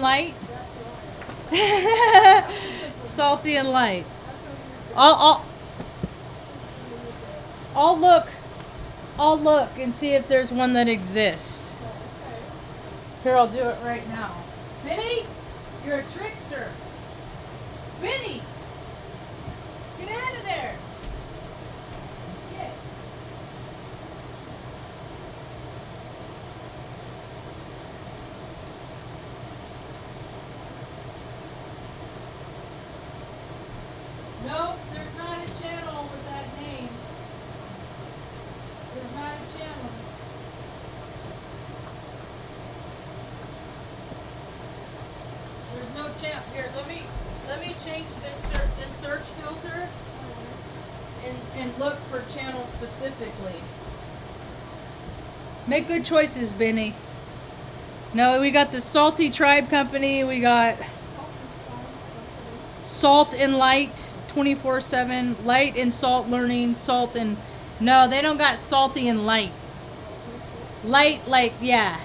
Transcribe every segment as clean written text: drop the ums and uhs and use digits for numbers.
light. Salty and light. I'll look. I'll look and see if there's one that exists. Here, I'll do it right now. Benny, you're a trickster. Benny, get out of there. Get. Nope, there's not a channel with that name. There's not a channel. There's no channel. Here, let me change this search filter and look for channel specifically. Make good choices, Benny. No, we got the Salty Tribe Company. We got Salt and Light 24/7, Light and Salt Learning, Salt and... No, they don't got Salty and Light. Light, like, yeah.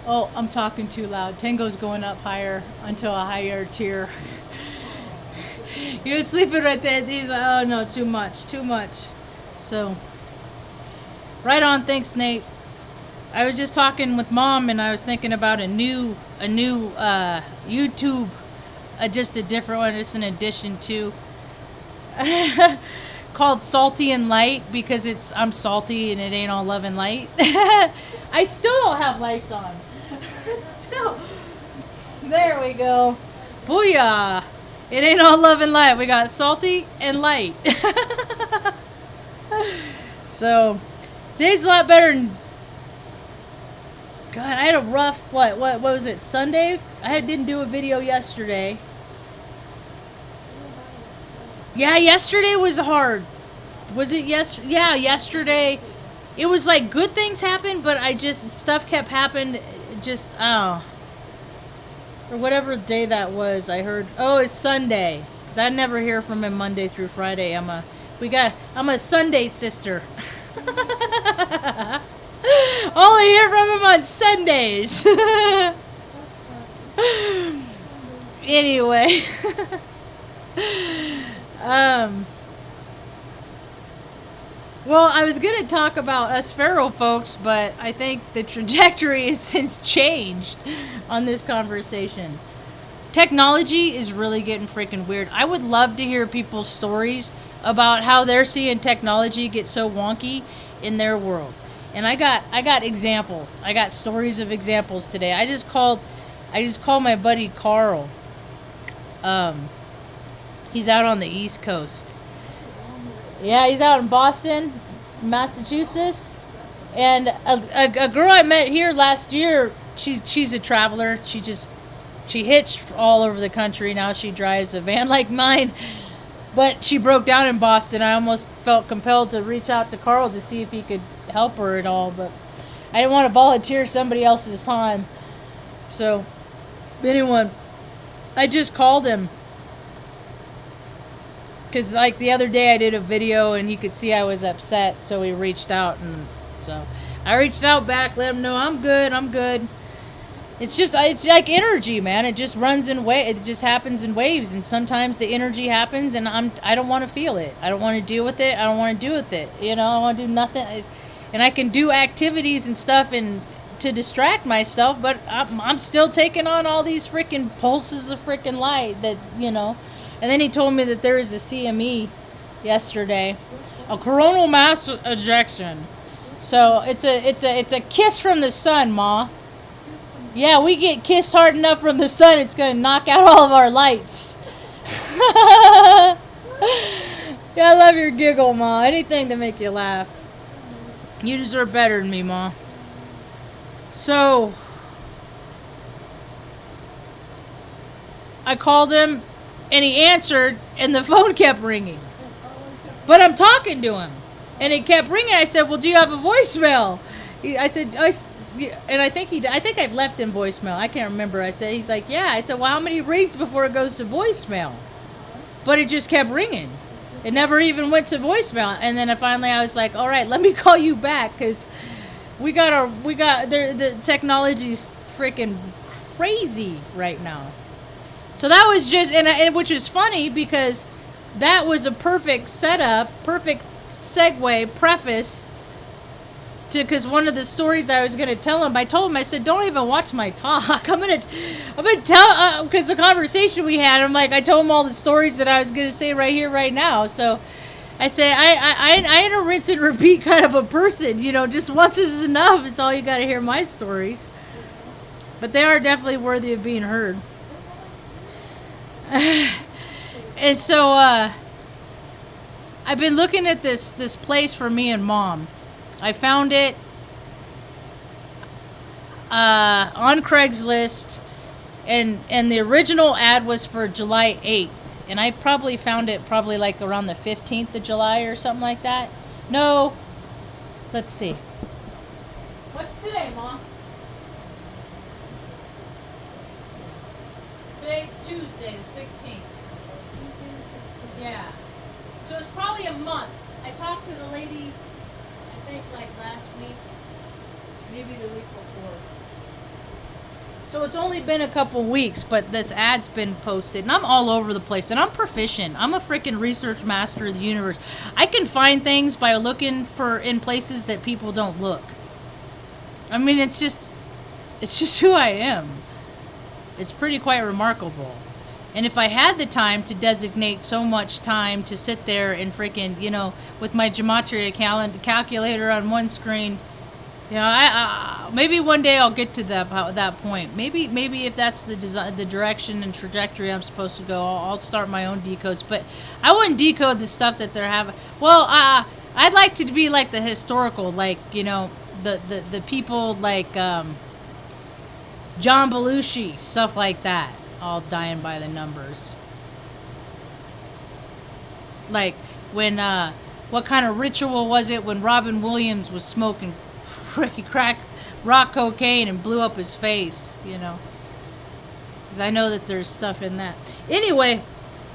Oh, I'm talking too loud. Tango's going up higher until a higher tier. He was sleeping right there. He's like, oh no, too much. So, right on. Thanks, Nate. I was just talking with Mom, and I was thinking about a new YouTube, just a different one, just an addition to, called Salty and Light, because I'm salty and it ain't all love and light. I still don't have lights on. Still. There we go. Booyah. It ain't all love and light. We got salty and light. So, today's a lot better than... God, I had a rough, what was it, Sunday? I didn't do a video yesterday. Yeah, yesterday was hard. Was it yesterday? Yeah, yesterday. It was like good things happened, but stuff kept happening. Just, oh. Or whatever day that was, I heard. Oh, it's Sunday. Because I never hear from him Monday through Friday. I'm a Sunday sister. Only hear from him on Sundays. Anyway. Well, I was going to talk about us Pharaoh folks, but I think the trajectory has since changed on this conversation. Technology is really getting freaking weird. I would love to hear people's stories about how they're seeing technology get so wonky in their world. And I got examples. I got stories of examples today. I just called my buddy Carl. He's out on the East Coast. Yeah, he's out in Boston, Massachusetts. And a girl I met here last year, she's a traveler. She hitched all over the country. Now she drives a van like mine. But she broke down in Boston. I almost felt compelled to reach out to Carl to see if he could help her at all. But I didn't want to volunteer somebody else's time. So, anyway, I just called him. Because, like, the other day I did a video and he could see I was upset, so he reached out. And so I reached out back, let him know I'm good. It's like energy, man. It just runs in waves. It just happens in waves. And sometimes the energy happens and I don't want to feel it. I don't want to deal with it. I don't want to do with it. You know, I want to do nothing. And I can do activities and stuff and to distract myself, but I'm still taking on all these freaking pulses of freaking light that, you know. And then he told me that there is a CME yesterday, a coronal mass ejection. So it's a kiss from the sun, Ma. Yeah, we get kissed hard enough from the sun, it's gonna knock out all of our lights. Yeah, I love your giggle, Ma. Anything to make you laugh. You deserve better than me, Ma. So I called him. And he answered, and the phone kept ringing. But I'm talking to him, and it kept ringing. I said, "Well, do you have a voicemail?" I said, and I think I've left him voicemail. I can't remember. He's like, "Yeah." I said, "Well, how many rings before it goes to voicemail?" But it just kept ringing. It never even went to voicemail. And then finally, I was like, "All right, let me call you back because the technology's freaking crazy right now. So that was just, and which is funny because that was a perfect setup, perfect segue, preface to, because one of the stories I was going to tell him, I told him, I said, don't even watch my talk. I'm gonna tell, because the conversation we had, I'm like, I told him all the stories that I was going to say right here, right now. So I say, I ain't a rinse and repeat kind of a person, you know, just once is enough. It's all you got to hear my stories. But they are definitely worthy of being heard. And so, I've been looking at this place for me and Mom. I found it on Craigslist, and the original ad was for July 8th, and I probably found it like around the 15th of July or something like that. No, let's see. What's today, Mom? Today's Tuesday, the 16th. Yeah. So it's probably a month. I talked to the lady, I think like last week, maybe the week before. So it's only been a couple weeks, but this ad's been posted, and I'm all over the place, and I'm proficient. I'm a freaking research master of the universe. I can find things by looking for in places that people don't look. I mean, it's just who I am. It's pretty quite remarkable. And if I had the time to designate so much time to sit there and freaking, you know, with my gematria calculator on one screen, you know, I maybe one day I'll get to that point. Maybe if that's the direction and trajectory I'm supposed to go, I'll start my own decodes. But I wouldn't decode the stuff that they're having. Well, I'd like to be like the historical, like, you know, the people like John Belushi, stuff like that. All dying by the numbers. Like when what kind of ritual was it when Robin Williams was smoking freaking crack rock cocaine and blew up his face, you know? Because I know that there's stuff in that. Anyway,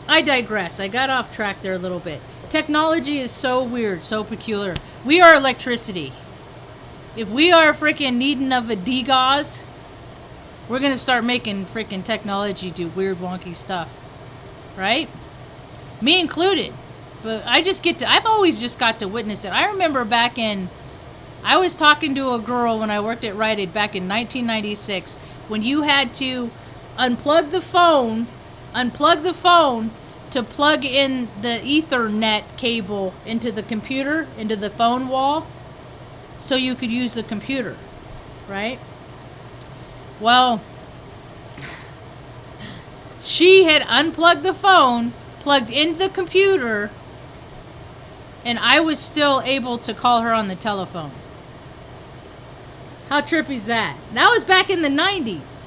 I digress. I got off track there a little bit. Technology is so weird, so peculiar. We are electricity. If we are freaking needing of a degauss, we're going to start making freaking technology do weird, wonky stuff. Right? Me included. But I've always just got to witness it. I remember I was talking to a girl when I worked at Rite Aid back in 1996, when you had to unplug the phone to plug in the Ethernet cable into the computer, into the phone wall, so you could use the computer. Right? Well, she had unplugged the phone, plugged into the computer, and I was still able to call her on the telephone. How trippy is that? That was back in the 90s.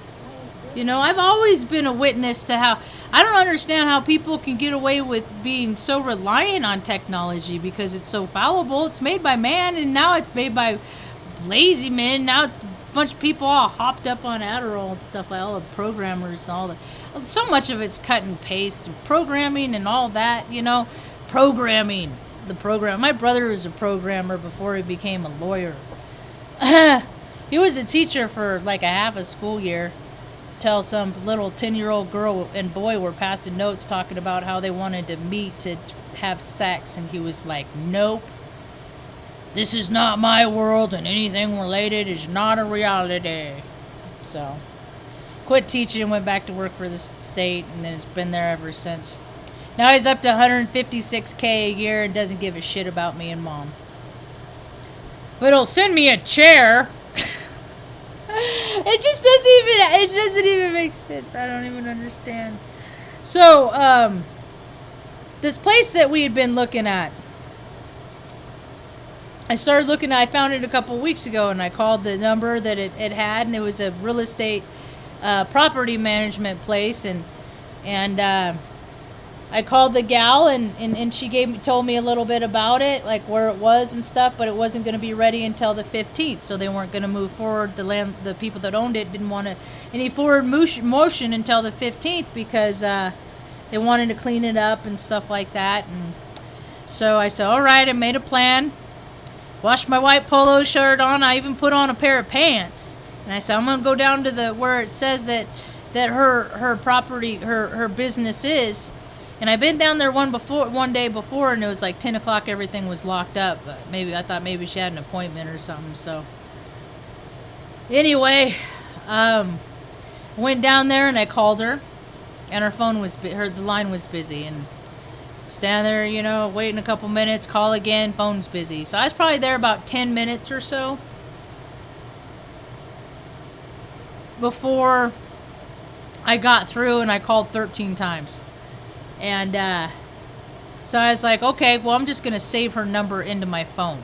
You know, I've always been a witness to how, I don't understand how people can get away with being so reliant on technology because it's so fallible. It's made by man, and now it's made by lazy men. Now it's bunch of people all hopped up on Adderall and stuff, like all the programmers and all that. So much of it's cut and paste and programming and all that, you know. Programming. My brother was a programmer before he became a lawyer. He was a teacher for like a half a school year till some little 10-year-old girl and boy were passing notes talking about how they wanted to meet to have sex, and he was like, nope. This is not my world, and anything related is not a reality. So, quit teaching and went back to work for the state, and then it's been there ever since. Now he's up to $156K a year and doesn't give a shit about me and Mom. But he'll send me a chair. It doesn't even make sense. I don't even understand. So, this place that we had been looking at, I found it a couple weeks ago, and I called the number that it had, and it was a real estate property management place, and I called the gal, and she told me a little bit about it, like where it was and stuff, but it wasn't going to be ready until the 15th, so they weren't going to move forward. The people that owned it didn't want any forward motion until the 15th because they wanted to clean it up and stuff like that, and so I said, all right, I made a plan. Washed my white polo shirt on. I even put on a pair of pants. And I said, I'm going to go down to the where it says that her property, her business is. And I've been down there one day before, and it was like 10 o'clock. Everything was locked up. But I thought maybe she had an appointment or something. So anyway, went down there and I called her, and her phone was the line was busy, and stand there, you know, waiting a couple minutes, call again, phone's busy. So I was probably there about 10 minutes or so before I got through, and I called 13 times. And so I was like, okay, well, I'm just going to save her number into my phone.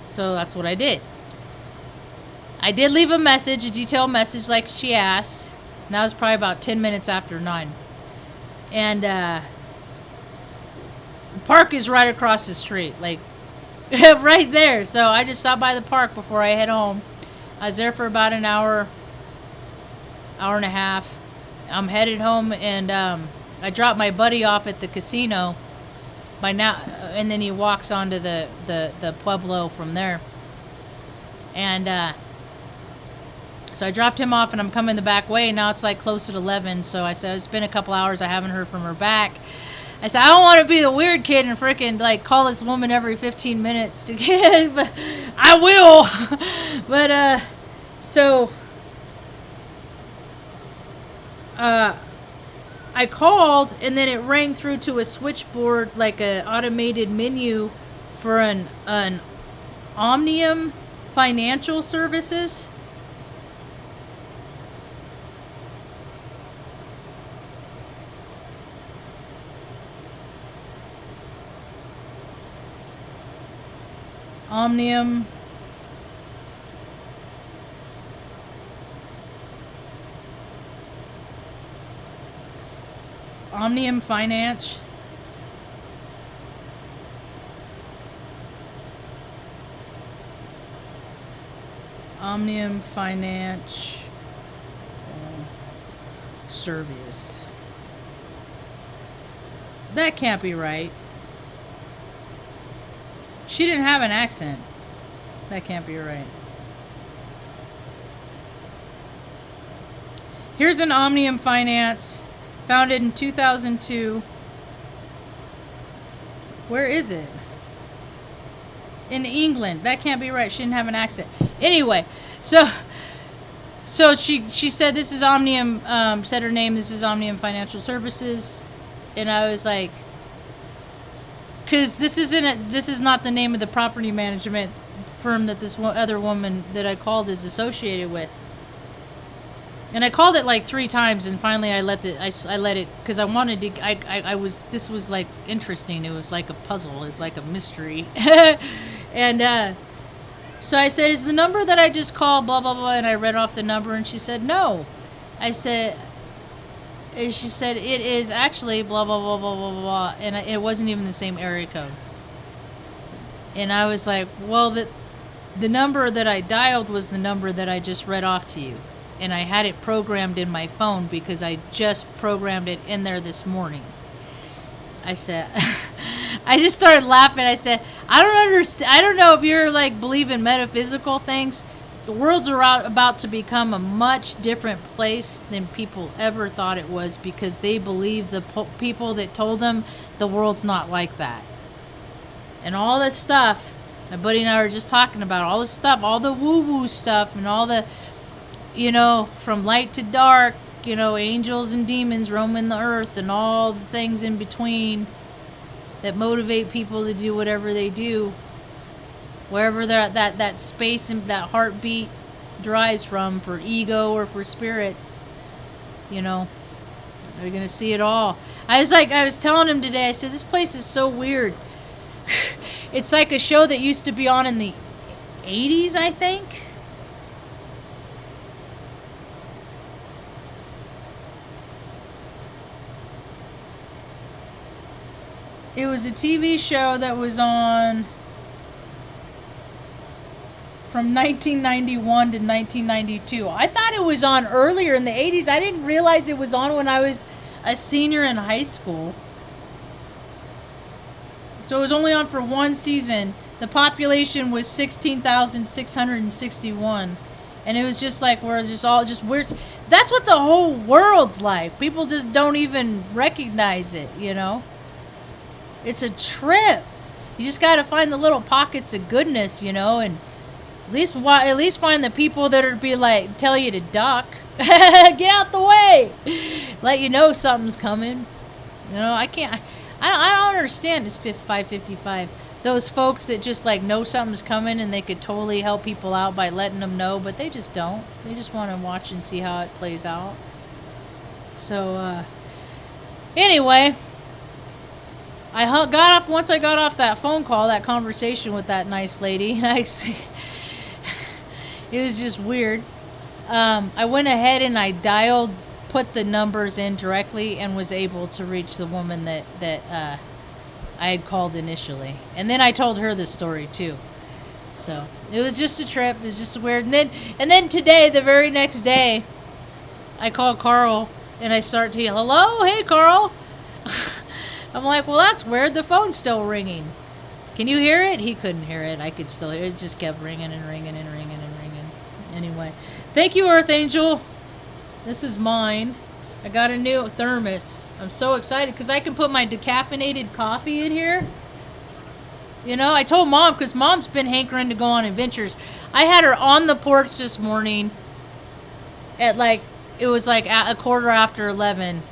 So that's what I did. I did leave a message, a detailed message like she asked. And that was probably about 10 minutes after 9. And the park is right across the street, like right there. So I just stopped by the park before I head home. I was there for about an hour and a half. I'm headed home, and I dropped my buddy off at the casino by now, and then he walks onto the Pueblo from there. And so I dropped him off, and I'm coming the back way. Now it's like close at 11, so I said, it's been a couple hours. I haven't heard from her back. I said, I don't want to be the weird kid and freaking like call this woman every 15 minutes to get, but I will. But so I called, and then it rang through to a switchboard, like a automated menu for an Omnium Financial Services. Omnium Finance. Omnium Finance Service. That can't be right. She didn't have an accent. That can't be right. Here's an Omnium Finance, founded in 2002. Where is it? In England. That can't be right. She didn't have an accent. Anyway, so she said this is Omnium, said her name, this is Omnium Financial Services. And I was like, because this is not the name of the property management firm that this other woman that I called is associated with. And I called it like 3 times, and finally I let it because I wanted to. This was like interesting. It was like a puzzle. It was like a mystery. And so I said, "Is the number that I just called blah blah blah?" And I read off the number, and she said, "No." I said. She said, it is actually blah, blah, blah, blah, blah, blah, and it wasn't even the same area code. And I was like, well, the number that I dialed was the number that I just read off to you. And I had it programmed in my phone because I just programmed it in there this morning. I said, I just started laughing. I said, I don't understand. I don't know if you're like believe in metaphysical things. The world's about to become a much different place than people ever thought it was because they believe the people that told them the world's not like that. And all this stuff, my buddy and I were just talking about all this stuff, all the woo-woo stuff and all the, you know, from light to dark, you know, angels and demons roaming the earth and all the things in between that motivate people to do whatever they do. Wherever that space and that heartbeat drives from for ego or for spirit, you know, you're going to see it all. I was telling him today, I said, this place is so weird. It's like a show that used to be on in the 80s, I think. It was a TV show that was on from 1991 to 1992. I thought it was on earlier in the 80s. I didn't realize it was on when I was a senior in high school. So it was only on for 1 season. The population was 16,661. And it was just like we're just all just weird. That's what the whole world's like. People just don't even recognize it, you know? It's a trip. You just got to find the little pockets of goodness, you know, and at least find the people that are be like tell you to duck. Get out the way. Let you know something's coming. You know, I don't understand this 555. Those folks that just like know something's coming and they could totally help people out by letting them know, but they just don't. They just want to watch and see how it plays out. So, anyway, once I got off that phone call, that conversation with that nice lady, it was just weird. I went ahead and I put the numbers in directly and was able to reach the woman that I had called initially. And then I told her the story too. So it was just a trip. It was just weird. And then today, the very next day, I called Carl and I start to yell, "Hello, hey Carl." I'm like, well, that's weird. The phone's still ringing. Can you hear it? He couldn't hear it. I could still hear it. It just kept ringing and ringing and ringing and ringing. Anyway, thank you, Earth Angel. This is mine. I got a new thermos. I'm so excited because I can put my decaffeinated coffee in here. You know, I told Mom because Mom's been hankering to go on adventures. I had her on the porch this morning at it was like at 11:15.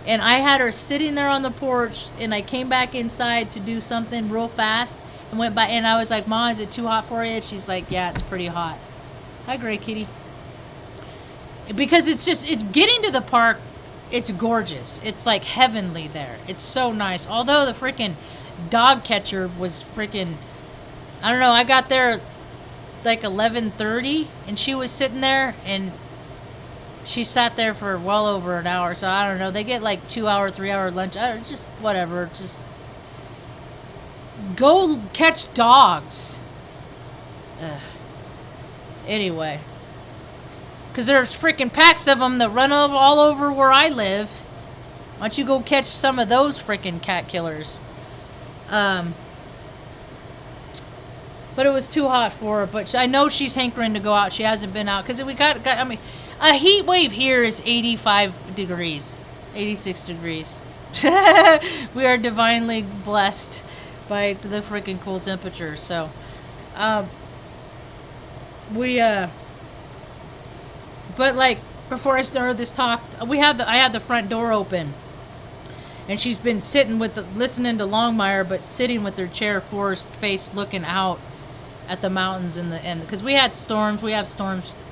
And I had her sitting there on the porch, and I came back inside to do something real fast, and went by, and I was like, "Mom, is it too hot for you?" She's like, "Yeah, it's pretty hot." Hi, Gray Kitty. Because it's getting to the park, it's gorgeous. It's like heavenly there. It's so nice. Although the freaking dog catcher was freaking, I don't know, I got there like 11:30, and she was sitting there, and she sat there for well over an hour, so I don't know. They get like 2 hour, 3 hour lunch. Just whatever. Just go catch dogs. Anyway. Because there's freaking packs of them that run all over where I live. Why don't you go catch some of those freaking cat killers? But it was too hot for her. But I know she's hankering to go out. She hasn't been out. Because we got, I mean, a heat wave here is 85 degrees. 86 degrees. We are divinely blessed by the freaking cool temperatures. So, but like, before I started this talk, I had the front door open. And she's been sitting listening to Longmire, but sitting with her chair faced looking out at the mountains because we have storms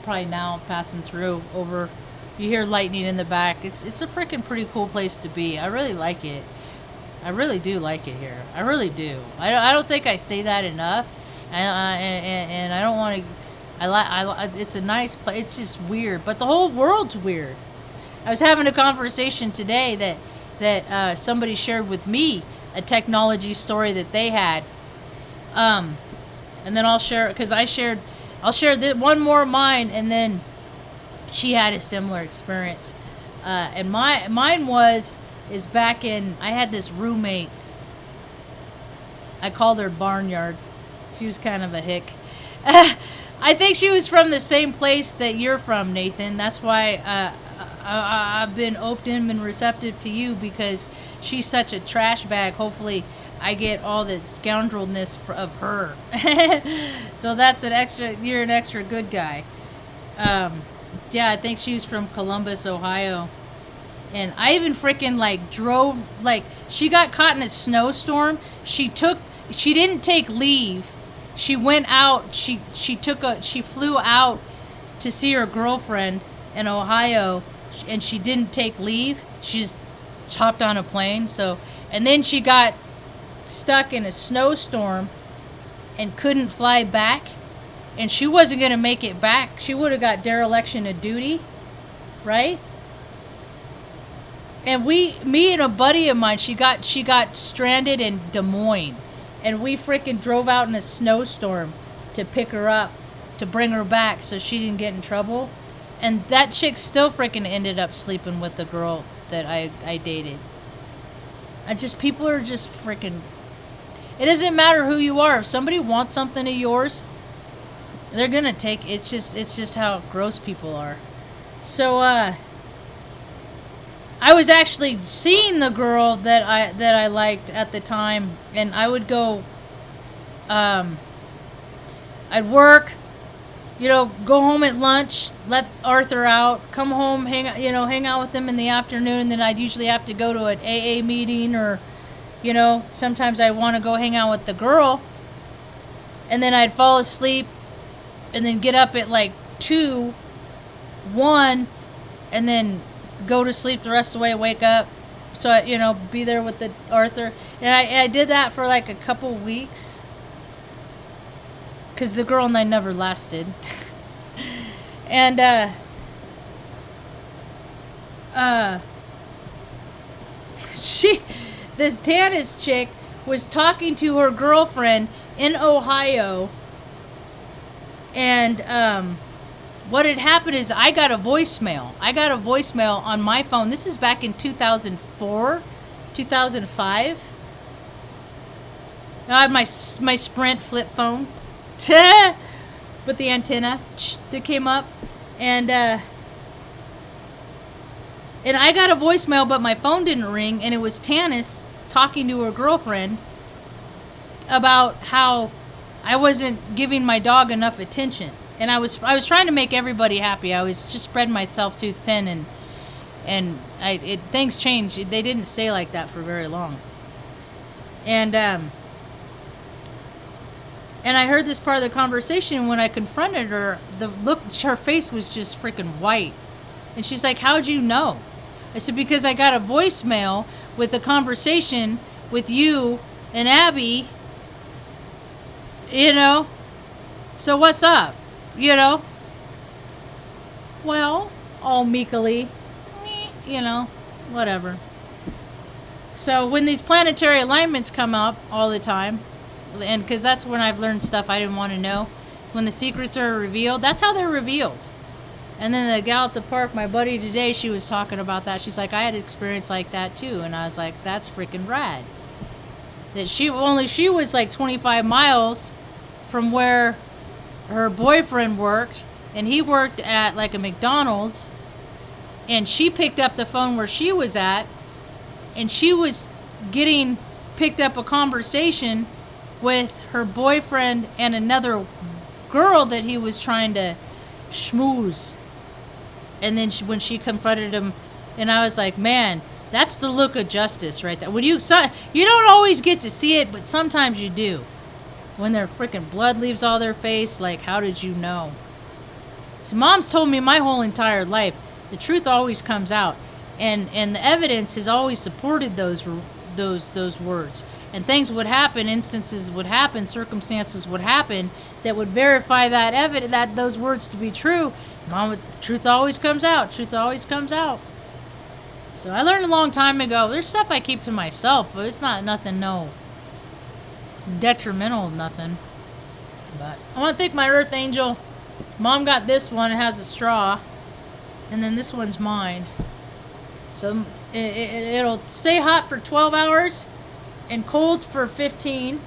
probably now passing through over. You hear lightning in the back. It's a freaking pretty cool place to be. I really like it. I really do like it here. I really do. I don't think I say that enough, and I don't want to. It's a nice place. It's just weird, but the whole world's weird. I was having a conversation today that somebody shared with me a technology story that they had. And then I'll share, because I'll share one more of mine, and then she had a similar experience. And mine is back in, I had this roommate. I called her Barnyard. She was kind of a hick. I think she was from the same place that you're from, Nathan. That's why I've been open and receptive to you, because she's such a trash bag. Hopefully I get all the scoundrelness of her. So that's you're an extra good guy. Yeah, I think she was from Columbus, Ohio. And I even freaking drove, she got caught in a snowstorm. She didn't take leave. She went out, she flew out to see her girlfriend in Ohio, and she didn't take leave. She just hopped on a plane. And then she got stuck in a snowstorm and couldn't fly back, and she wasn't going to make it back. She would have got dereliction of duty, right? And me and a buddy of mine, she got stranded in Des Moines, and we freaking drove out in a snowstorm to pick her up, to bring her back so she didn't get in trouble. And that chick still freaking ended up sleeping with the girl that I dated. People are just freaking. It doesn't matter who you are. If somebody wants something of yours, They're gonna take it's just how gross people are. So I was actually seeing the girl that I liked at the time, and I would go I'd work, go home at lunch, let Arthur out, come home, hang out with him in the afternoon, and then I'd usually have to go to an AA meeting, or sometimes I want to go hang out with the girl, and then I'd fall asleep and then get up at like 2, 1, and then go to sleep the rest of the way, wake up, so I, be there with the Arthur. And I did that for like a couple weeks, because the girl and I never lasted. And this Tanis chick was talking to her girlfriend in Ohio, and what had happened is I got a voicemail. On my phone. This is back in 2004, 2005. I had my Sprint flip phone with the antenna that came up, and I got a voicemail, but my phone didn't ring, and it was Tanis talking to her girlfriend about how I wasn't giving my dog enough attention. And I was trying to make everybody happy. I was just spreading myself too thin, and things changed. They didn't stay like that for very long. And I heard this part of the conversation. When I confronted her, her face was just freaking white. And she's like, "How'd you know?" I said, "Because I got a voicemail with a conversation with you and Abby, so what's up?" Well, all meekly, whatever. So when these planetary alignments come up all the time, and because that's when I've learned stuff I didn't want to know, when the secrets are revealed, that's how they're revealed. And then the gal at the park, my buddy today, she was talking about that. She's like, I had an experience like that too. And I was like, that's freaking rad. That she was like 25 miles from where her boyfriend worked, and he worked at like a McDonald's, and she picked up the phone where she was at, and she was picked up a conversation with her boyfriend and another girl that he was trying to schmooze. And then when she confronted him, and I was like, man, that's the look of justice right there. When you don't always get to see it, but sometimes you do. When their freaking blood leaves all their face, like, how did you know? So Mom's told me my whole entire life, the truth always comes out, and the evidence has always supported those words. And things would happen, instances would happen, circumstances would happen that would verify that those words to be true. Mom, the truth always comes out. Truth always comes out. So I learned a long time ago. There's stuff I keep to myself, but it's not nothing detrimental, nothing. But I want to thank my Earth Angel. Mom got this one. It has a straw, and then this one's mine. So it'll stay hot for 12 hours and cold for 15.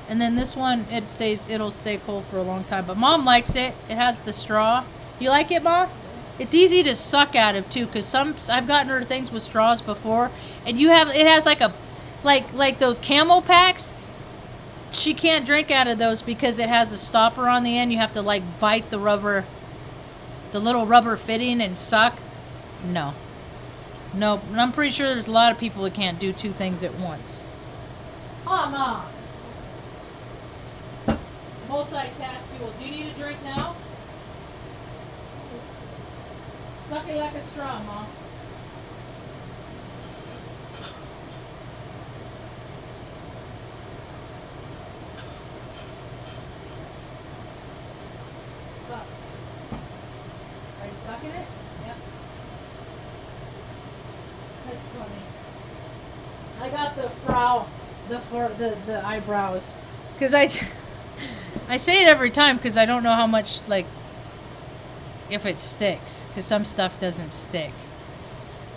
And then this one, it'll stay cold for a long time. But Mom likes it. It has the straw. You like it, Mom? It's easy to suck out of too, because I've gotten her things with straws before, and it has like those Camel packs. She can't drink out of those because it has a stopper on the end. You have to like bite the little rubber fitting and suck. No. And I'm pretty sure there's a lot of people that can't do two things at once. Oh, Mom. Multitaskable. Do you need a drink now? Suck it like a straw, Mom. Suck. Are you sucking it? Yep. That's funny. I got the frow, the eyebrows, because I say it every time because I don't know how much, if it sticks, because some stuff doesn't stick.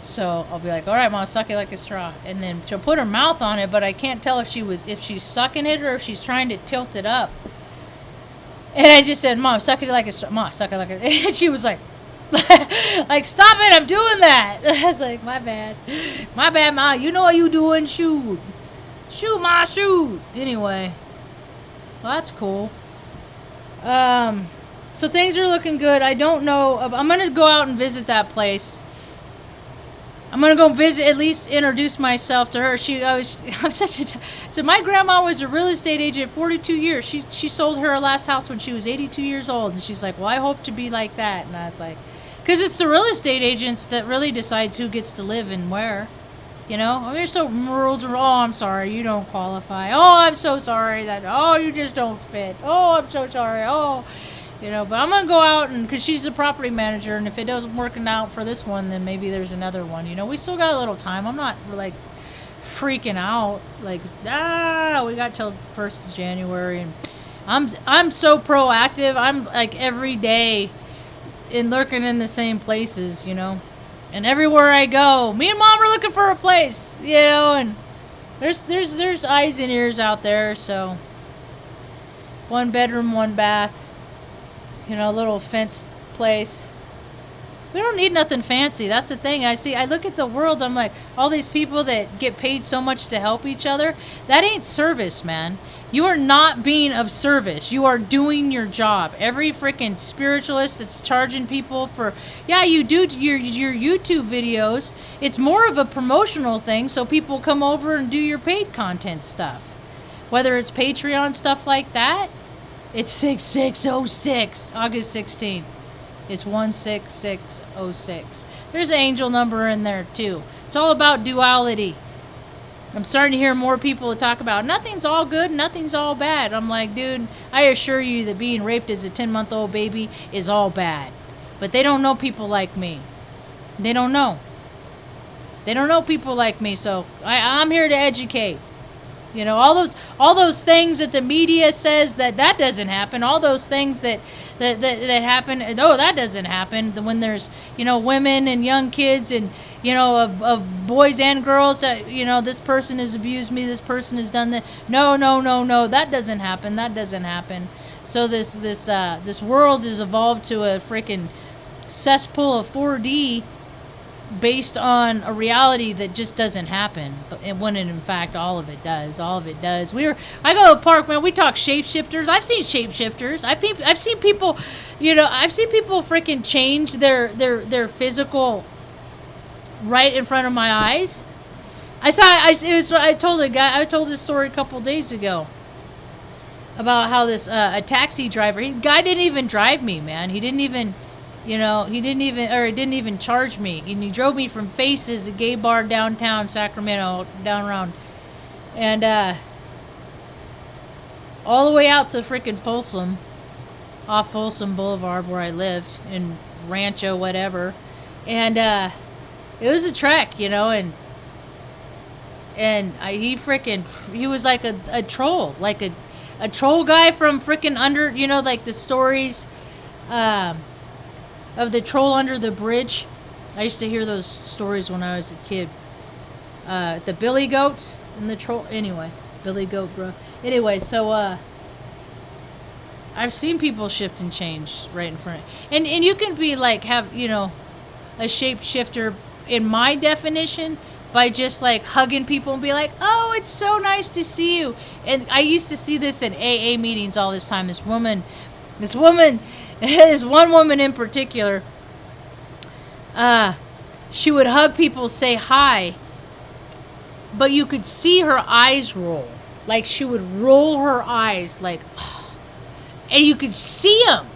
So I'll be like, all right, Mom, suck it like a straw. And then she'll put her mouth on it, but I can't tell if she's sucking it or if she's trying to tilt it up. And I just said, Mom, suck it like a Mom, suck it like a and she was like like, stop it, I'm doing that. I was like, my bad, Ma, you know what you doing, shoot, Ma, shoot. Anyway, well, that's cool. So things are looking good. I don't know, I'm gonna go out and visit that place. I'm gonna go visit, at least introduce myself to her. I'm such a. So my grandma was a real estate agent 42 years. She sold her last house when she was 82 years old, and she's like, well, I hope to be like that. And I was like, because it's the real estate agents that really decides who gets to live and where. You know, I mean, there's so rules. Oh, I'm sorry, you don't qualify. Oh, I'm so sorry that. Oh, you just don't fit. Oh, I'm so sorry. Oh. You know, but I'm going to go out and, because she's a property manager, and if it doesn't working out for this one, then maybe there's another one. You know, we still got a little time. I'm not, like, freaking out. Like, we got till 1st of January, and I'm so proactive. I'm, like, every day lurking in the same places, you know. And everywhere I go, me and Mom are looking for a place, you know, and there's eyes and ears out there, so 1 bedroom, 1 bath. You know, a little fenced place. We don't need nothing fancy. That's the thing. I look at the world, I'm like, all these people that get paid so much to help each other, that ain't service, man. You are not being of service. You are doing your job. Every freaking spiritualist that's charging people for, yeah, you do your YouTube videos. It's more of a promotional thing, so people come over and do your paid content stuff. Whether it's Patreon stuff like that, it's 6606, August 16th. It's 16606. There's an angel number in there, too. It's all about duality. I'm starting to hear more people talk about nothing's all good, nothing's all bad. I'm like, dude, I assure you that being raped as a 10-month-old baby is all bad. But they don't know people like me. They don't know. They don't know people like me, so I'm here to educate. You know, all those things that the media says that doesn't happen. All those things that happen. No, that doesn't happen. When there's, you know, women and young kids and, you know, of boys and girls that, you know, this person has abused me. This person has done that. No. That doesn't happen. That doesn't happen. So this world has evolved to a freaking cesspool of 4D. Based on a reality that just doesn't happen, when in fact all of it does. I go to a park, man. We talk shapeshifters. I've seen shapeshifters. I've seen people, you know. I've seen people freaking change their physical right in front of my eyes. I told this story a couple days ago about how this a taxi driver. Guy didn't even drive me, man. He didn't even. You know, he didn't even charge me. And he drove me from Faces, a gay bar downtown Sacramento, down around, and all the way out to freaking Folsom, off Folsom Boulevard where I lived in Rancho, whatever. And it was a trek, you know, and he was like a troll, like a troll guy from freaking under, you know, like the stories. Of the troll under the bridge. I used to hear those stories when I was a kid. The billy goats and the troll. Anyway, billy goat, bro. Anyway, so I've seen people shift and change right in front of and you can be like, have, you know, a shapeshifter in my definition by just like hugging people and be like, oh, it's so nice to see you. And I used to see this at AA meetings all this time. This one woman in particular, she would hug people, say hi, but you could see her eyes roll. Like she would roll her eyes like, oh, and you could see them.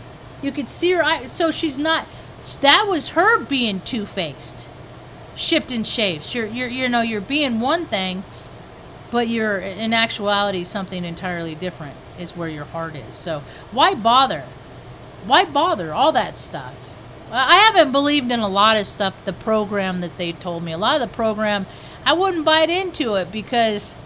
You could see her eyes. So she's not, that was her being two-faced, shipped and shaved. You're being one thing, but you're in actuality something entirely different is where your heart is. So why bother? Why bother all that stuff? I haven't believed in a lot of stuff, the program that they told me. A lot of the program, I wouldn't bite into it because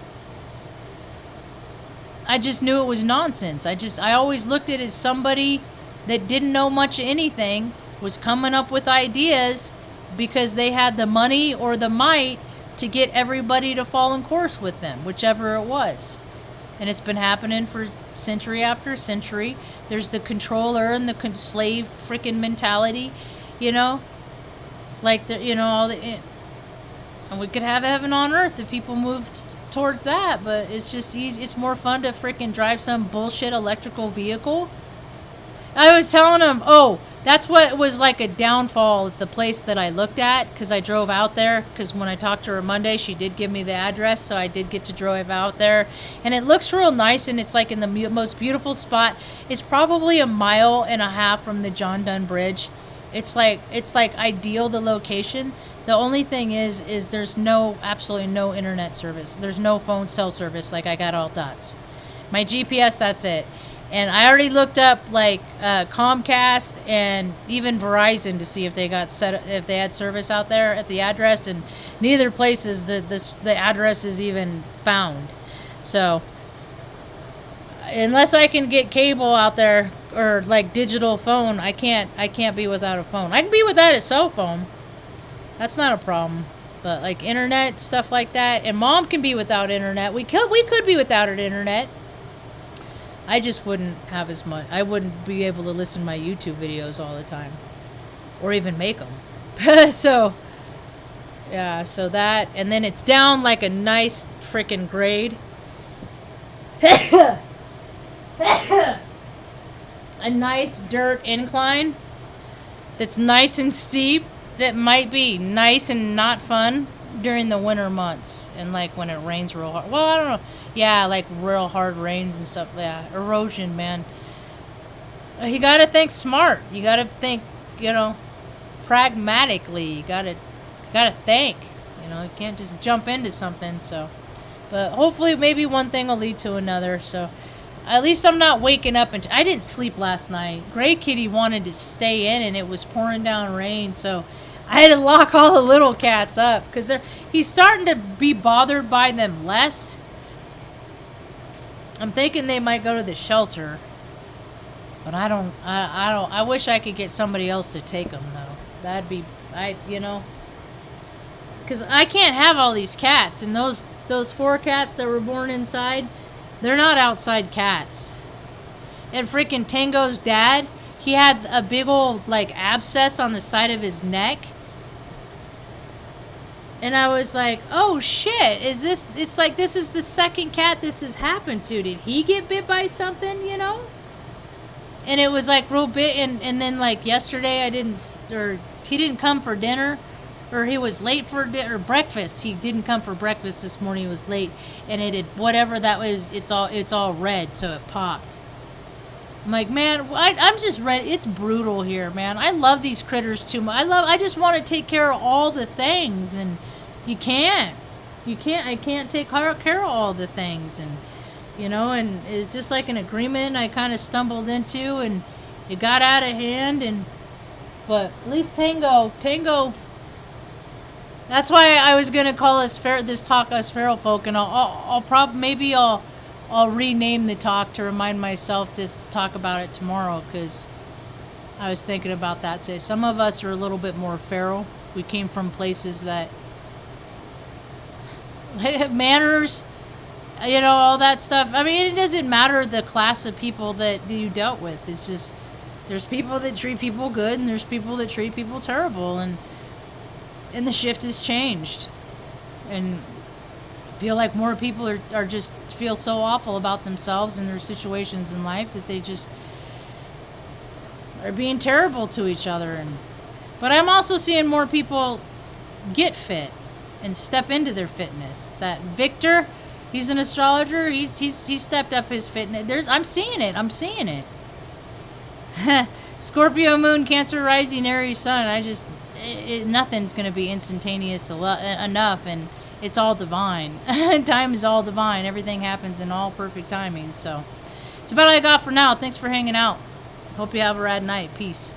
I just knew it was nonsense. I always looked at it as somebody that didn't know much of anything, was coming up with ideas because they had the money or the might to get everybody to fall in course with them, whichever it was. and it's been happening for century after century. There's the controller and the slave freaking mentality, you know, like the all the. And we could have heaven on earth if people moved towards that, but it's just easy. It's more fun to freaking drive some bullshit electrical vehicle. I was telling him, oh, that's what was like a downfall at the place that I looked at, because I drove out there, because when I talked to her Monday, she did give me the address, so I did get to drive out there, and it looks real nice, and it's like in the most beautiful spot. It's probably 1.5 miles from the John Dunn Bridge. It's like ideal, the location. The only thing is there's absolutely no internet service. There's no phone cell service. Like, I got all dots. My GPS, that's it. And I already looked up like Comcast and even Verizon to see if they had service out there at the address, and neither places the address is even found. So unless I can get cable out there or like digital phone, I can't be without a phone. I can be without a cell phone. That's not a problem. But like internet, stuff like that, and Mom can be without internet. We could be without an internet. I just wouldn't have as much. I wouldn't be able to listen to my YouTube videos all the time, or even make them. So, yeah. So that, and then it's down like a nice freaking grade. A nice dirt incline that's nice and steep, that might be nice and not fun during the winter months, and like when it rains real hard. Well, I don't know. Yeah, like real hard rains and stuff. Yeah, erosion, man. You gotta think smart. You gotta think, pragmatically. You gotta think. You can't just jump into something. So, but hopefully, maybe one thing will lead to another. So, at least I'm not waking up and I didn't sleep last night. Gray Kitty wanted to stay in, and it was pouring down rain. So, I had to lock all the little cats up because he's starting to be bothered by them less. I'm thinking they might go to the shelter, but I don't. I wish I could get somebody else to take them though. That'd be, because I can't have all these cats, and those 4 cats that were born inside, they're not outside cats. And freaking Tango's dad, he had a big old like abscess on the side of his neck. And I was like, oh shit, it's like this is the second cat this has happened to. Did he get bit by something, And it was like real bit, and then like yesterday he didn't come for dinner, or he was late for breakfast. He didn't come for breakfast this morning, he was late, and it had, whatever that was, it's all red, so it popped. I'm like, man, I'm just ready. It's brutal here, man. I love these critters too much. I just want to take care of all the things, and you can't. I can't take care of all the things, and and it's just like an agreement I kind of stumbled into, and it got out of hand, but at least Tango. That's why I was gonna call this talk us feral folk, and I'll rename the talk to remind myself to talk about it tomorrow, because I was thinking about that today. Some of us are a little bit more feral. We came from places that manners, all that stuff. I mean, it doesn't matter the class of people that you dealt with. It's just there's people that treat people good, and there's people that treat people terrible, and the shift has changed. And I feel like more people are just feel so awful about themselves and their situations in life that they just are being terrible to each other. But I'm also seeing more people get fit and step into their fitness. That Victor, he's an astrologer. He's stepped up his fitness. I'm seeing it. Scorpio moon, Cancer rising, Aries sun. Nothing's going to be instantaneous enough, and it's all divine. Time is all divine. Everything happens in all perfect timing. So it's about all I got for now. Thanks for hanging out. Hope you have a rad night. Peace.